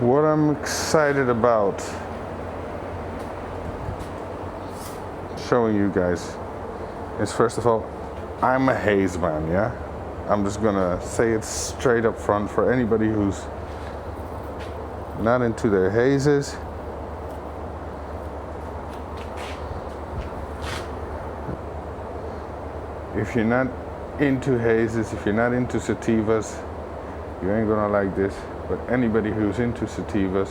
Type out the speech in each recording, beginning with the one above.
what I'm excited about showing you guys is, first of all, I'm a haze man, yeah? I'm just gonna say it straight up front for anybody who's not into their hazes. If you're not into hazes, if you're not into sativas, you ain't gonna like this. But anybody who's into sativas,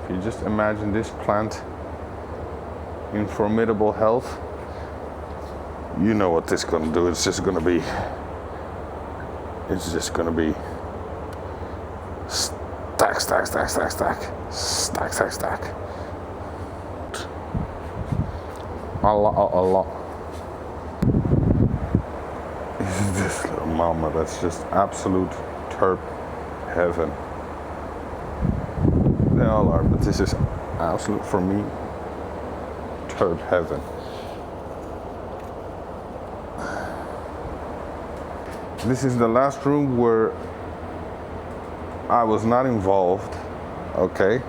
if you just imagine this plant in formidable health, you know what this is gonna do. It's just gonna be stack, stack, stack, stack, stack, stack, stack, stack. A lot. This little mama, that's just absolute terp heaven. They all are, but this is absolute, for me, terp heaven. This is the last room where I was not involved, okay?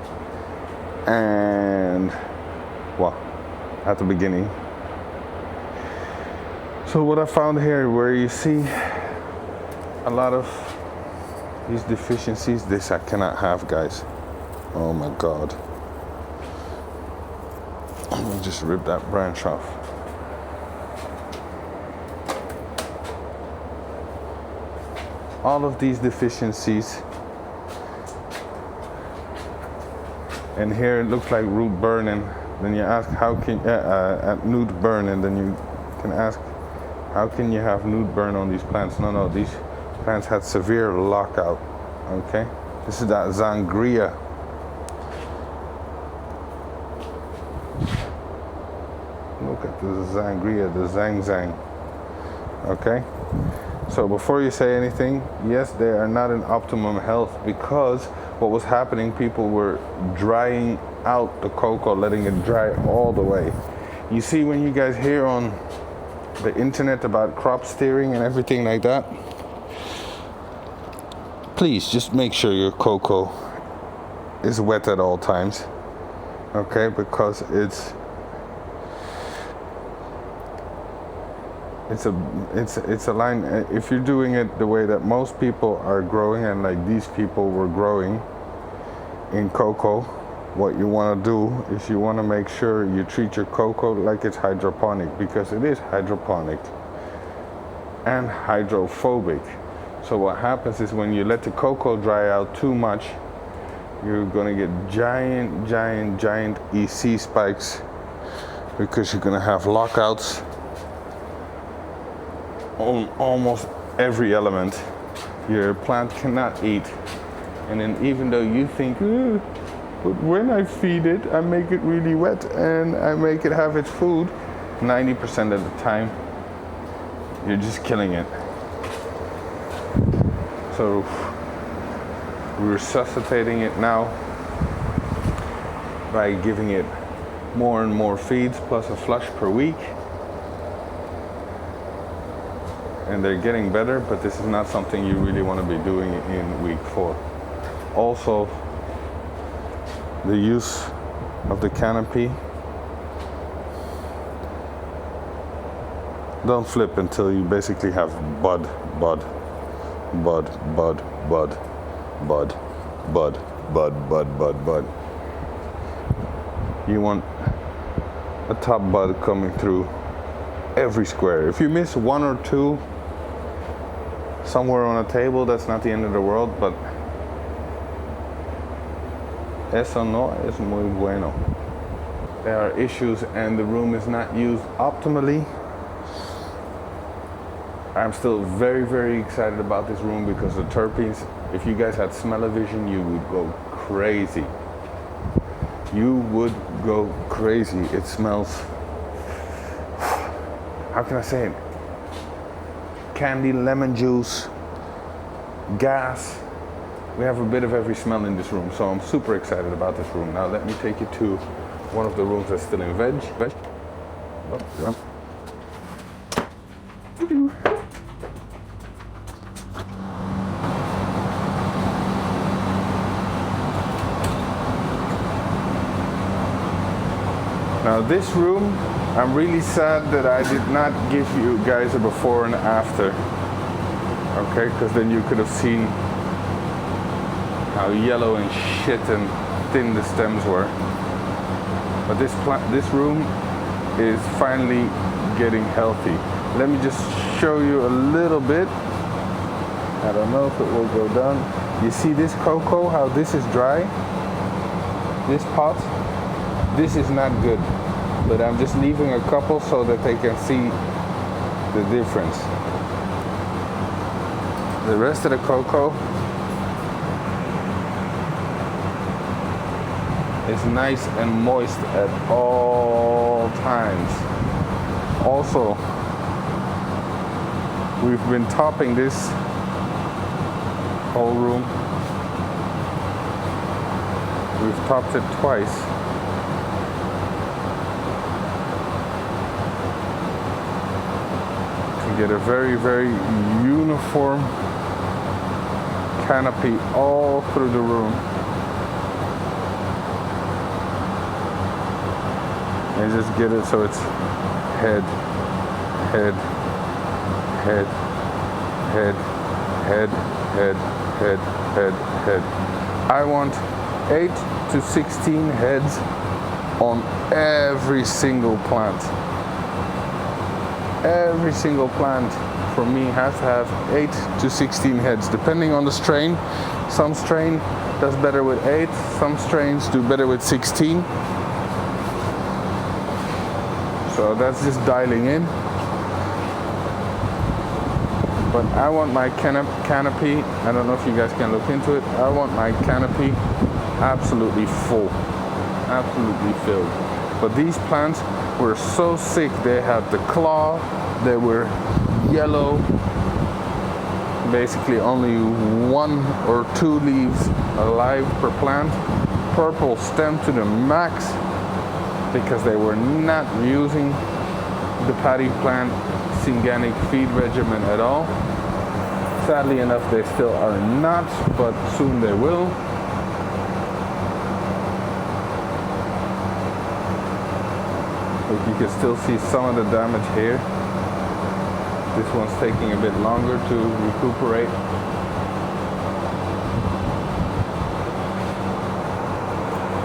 And, well, at the beginning. So what I found here, where you see a lot of these deficiencies, this I cannot have, guys. Oh my God. Let me just rip that branch off. All of these deficiencies, and here it looks like root burning. Then you ask, how can newt burn, and then you can ask, how can you have newt burn on these plants? No, these plants had severe lockout. Okay, this is that sangria. Look at the sangria, the zang. Okay, so before you say anything, yes, they are not in optimum health, because what was happening, people were drying out the cocoa, letting it dry all the way. You see, when you guys hear on the internet about crop steering and everything like that, please just make sure your cocoa is wet at all times, okay? Because it's a line. If you're doing it the way that most people are growing, and like these people were growing in cocoa, what you want to do is you want to make sure you treat your cocoa like it's hydroponic, because it is hydroponic and hydrophobic. So what happens is, when you let the cocoa dry out too much, you're going to get giant EC spikes, because you're going to have lockouts on almost every element. Your plant cannot eat. And then, even though you think, but when I feed it, I make it really wet and I make it have its food, 90% of the time, you're just killing it. So we're resuscitating it now by giving it more and more feeds, plus a flush per week. And they're getting better, but this is not something you really want to be doing in week 4. Also, the use of the canopy. Don't flip until you basically have bud. You want a top bud coming through every square. If you miss 1 or 2 somewhere on a table, that's not the end of the world, but eso no es muy bueno. There are issues and the room is not used optimally. I'm still very excited about this room, because the terpenes, if you guys had smell-o-vision, you would go crazy. You would go crazy. It smells, how can I say it? Candy, lemon juice, gas. We have a bit of every smell in this room, so I'm super excited about this room. Now let me take you to one of the rooms that's still in veg. Oh, yeah. Now this room, I'm really sad that I did not give you guys a before and after. Okay, because then you could have seen how yellow and shit and thin the stems were. But this room is finally getting healthy. Let me just show you a little bit. I don't know if it will go down. You see this cocoa, how this is dry? This pot? This is not good. But I'm just leaving a couple so that they can see the difference. The rest of the cocoa is nice and moist at all times. Also, we've been topping this whole room. We've topped it twice. To get a very, very uniform canopy all through the room. And just get it so it's head, head, head, head, head, head, head, head, head. I want 8 to 16 heads on every single plant. Every single plant for me has to have 8 to 16 heads, depending on the strain. Some strain does better with 8, some strains do better with 16. So that's just dialing in. But I want my canopy, I don't know if you guys can look into it, I want my canopy absolutely full, absolutely filled. But these plants were so sick, they had the claw, they were yellow, basically only 1 or 2 leaves alive per plant, purple stem to the max, because they were not using the paddy plant Synganic feed regimen at all. Sadly enough, they still are not, but soon they will. But you can still see some of the damage here. This one's taking a bit longer to recuperate.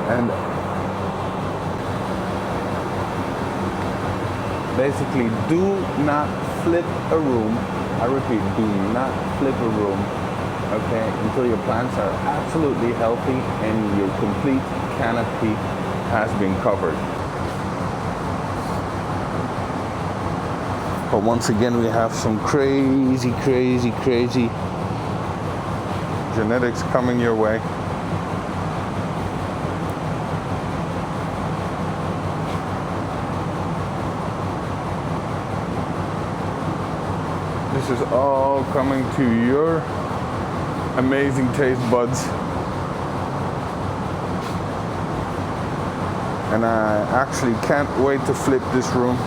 And basically, do not flip a room. I repeat, do not flip a room, okay, until your plants are absolutely healthy and your complete canopy has been covered. But once again, we have some crazy, crazy, crazy genetics coming your way. This is all coming to your amazing taste buds. And I actually can't wait to flip this room.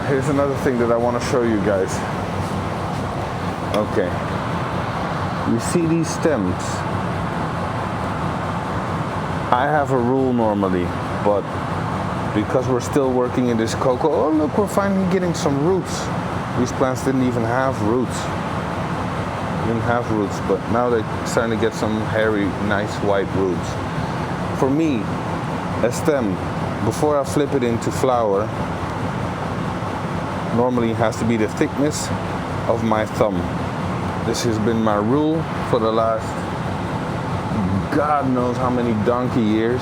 Here's another thing that I want to show you guys. Okay. You see these stems? I have a rule normally, but because we're still working in this cocoa, oh look, we're finally getting some roots. These plants didn't even have roots. But now they're starting to get some hairy, nice white roots. For me, a stem, before I flip it into flower, normally has to be the thickness of my thumb. This has been my rule for the last God knows how many donkey years,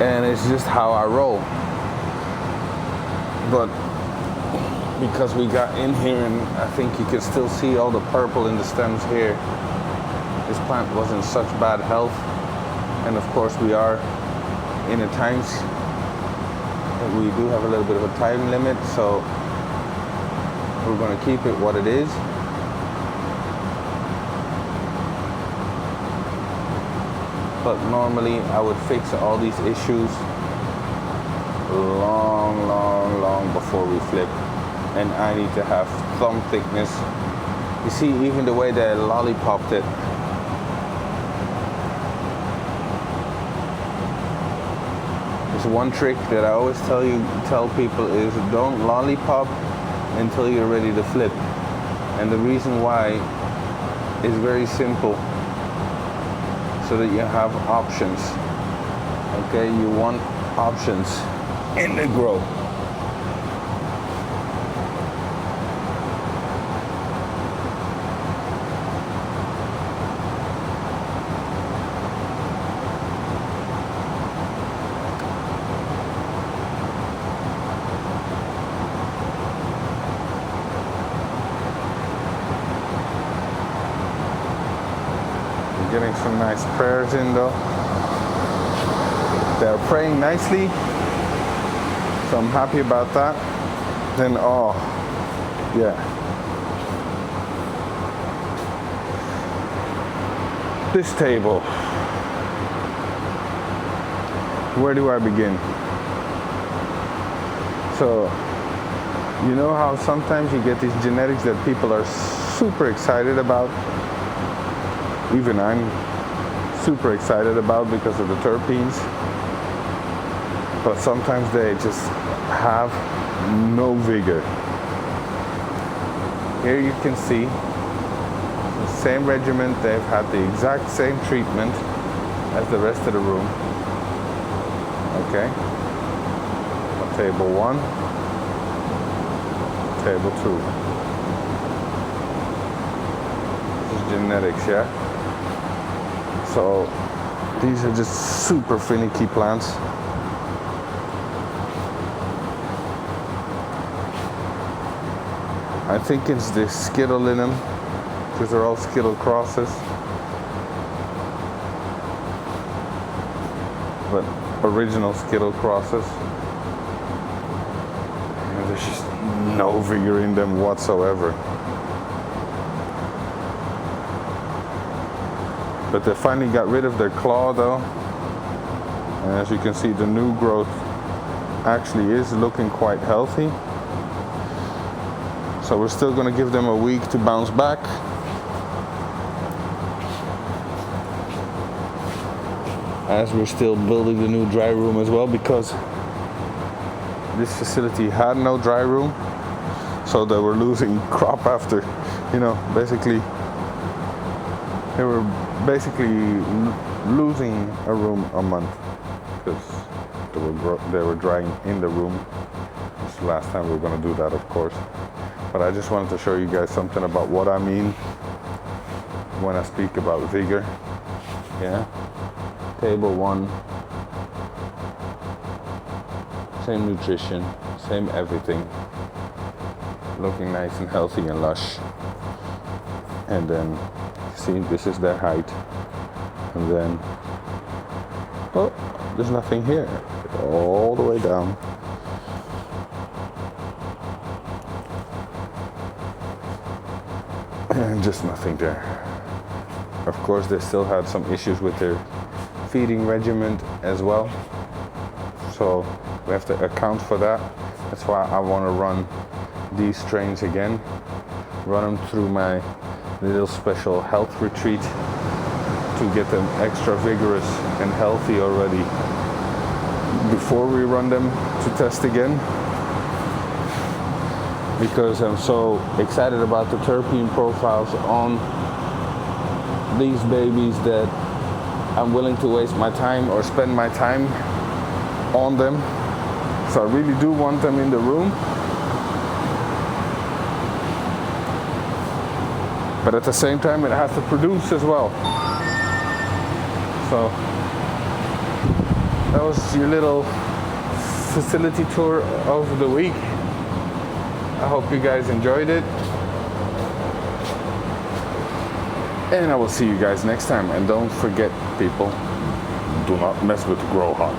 and it's just how I roll. But because we got in here, and I think you can still see all the purple in the stems here, this plant was in such bad health. And of course we are in a times, we do have a little bit of a time limit, so we're going to keep it what it is. But normally I would fix all these issues long before we flip. and I need to have thumb thickness. You see, even the way they lollipopped it. There's one trick that I always tell people is don't lollipop until you're ready to flip. And the reason why is very simple, so that you have options. Okay, you want options in the grow. Getting some nice prayers in though. They're praying nicely, so I'm happy about that. Then, oh, yeah. This table. Where do I begin? So, you know how sometimes you get these genetics that people are super excited about? Even I'm super excited about because of the terpenes, but sometimes they just have no vigor. Here you can see the same regimen, they've had the exact same treatment as the rest of the room. Okay, table 1, table 2. This is genetics, yeah? So these are just super finicky plants. I think it's the skittle in them, because they're all skittle crosses. But original skittle crosses. And there's just no vigor in them whatsoever. But they finally got rid of their claw though. And as you can see, the new growth actually is looking quite healthy. So we're still going to give them a week to bounce back. As we're still building the new dry room as well, because this facility had no dry room. So they were losing crop after, basically they were losing a room a month because they were drying in the room. This is the last time we were going to do that, of course. But I just wanted to show you guys something about what I mean when I speak about vigor. Yeah. Table 1. Same nutrition, same everything. Looking nice and healthy and lush. And then see, this is their height, and then there's nothing here, all the way down. And just nothing there. Of course, they still had some issues with their feeding regimen as well, so we have to account for that. That's why I want to run these strains again, run them through my little special health retreat to get them extra vigorous and healthy already before we run them to test again, because I'm so excited about the terpene profiles on these babies that I'm willing to waste my time or spend my time on them. So I really do want them in the room. But at the same time, it has to produce as well. So that was your little facility tour of the week. I hope you guys enjoyed it. And I will see you guys next time. And don't forget, people, do not mess with the grow hog.